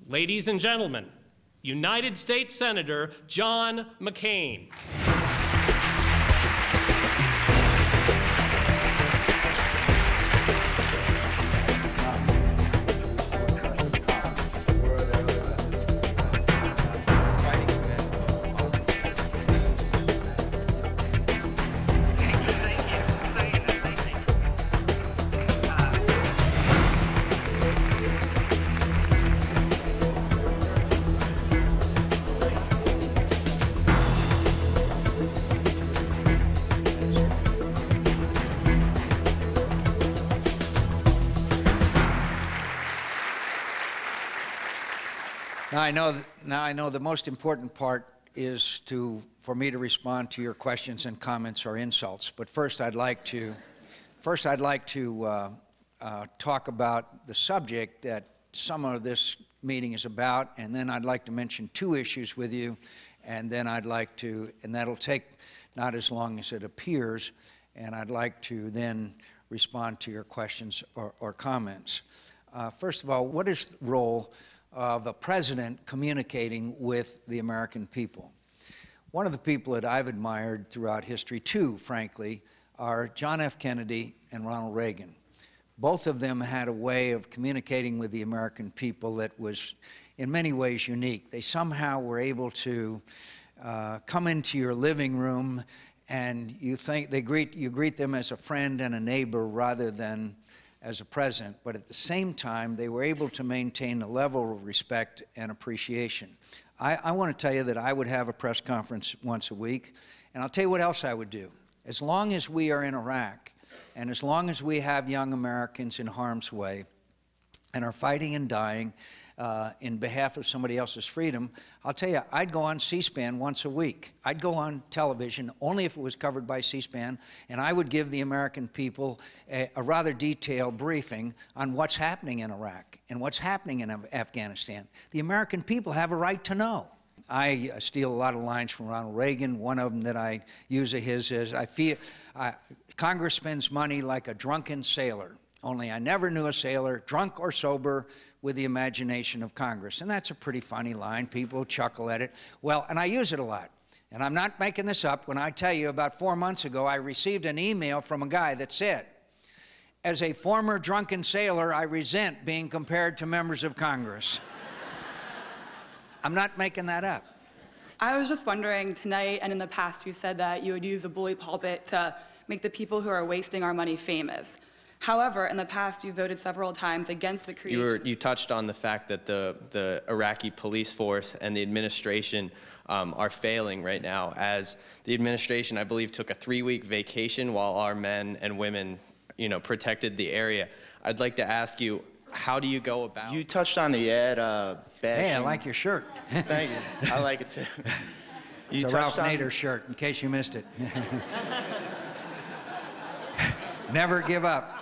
ladies and gentlemen, United States Senator John McCain. Now I know the most important part is for me to respond to your questions and comments or insults. But first, I'd like to talk about the subject that some of this meeting is about, and then I'd like to mention two issues with you, and then and that'll take not as long as it appears, and I'd like to then respond to your questions or comments. First of all, what is the role of a president communicating with the American people? One of the people that I've admired throughout history, too, frankly, are John F. Kennedy and Ronald Reagan. Both of them had a way of communicating with the American people that was in many ways unique. They somehow were able to come into your living room and you greet them as a friend and a neighbor rather than as a president, but at the same time, they were able to maintain a level of respect and appreciation. I want to tell you that I would have a press conference once a week, and I'll tell you what else I would do. As long as we are in Iraq, and as long as we have young Americans in harm's way and are fighting and dying in behalf of somebody else's freedom, I'll tell you, I'd go on C-SPAN once a week. I'd go on television only if it was covered by C-SPAN, and I would give the American people a rather detailed briefing on what's happening in Iraq and what's happening in Afghanistan. The American people have a right to know. I steal a lot of lines from Ronald Reagan. One of them that I use of his is, Congress spends money like a drunken sailor. Only I never knew a sailor, drunk or sober, with the imagination of Congress. And that's a pretty funny line. People chuckle at it. Well, and I use it a lot. And I'm not making this up when I tell you about 4 months ago, I received an email from a guy that said, as a former drunken sailor, I resent being compared to members of Congress. I'm not making that up. I was just wondering, tonight and in the past, you said that you would use a bully pulpit to make the people who are wasting our money famous. However, in the past, you voted several times against the creation. You touched on the fact that the Iraqi police force and the administration are failing right now, as the administration, I believe, took a 3-week vacation while our men and women, protected the area. I'd like to ask you, how do you go about? You touched on the ad bashing. Hey, I like your shirt. Thank you. I like it too. It's a Ralph Nader shirt, in case you missed it. Never give up.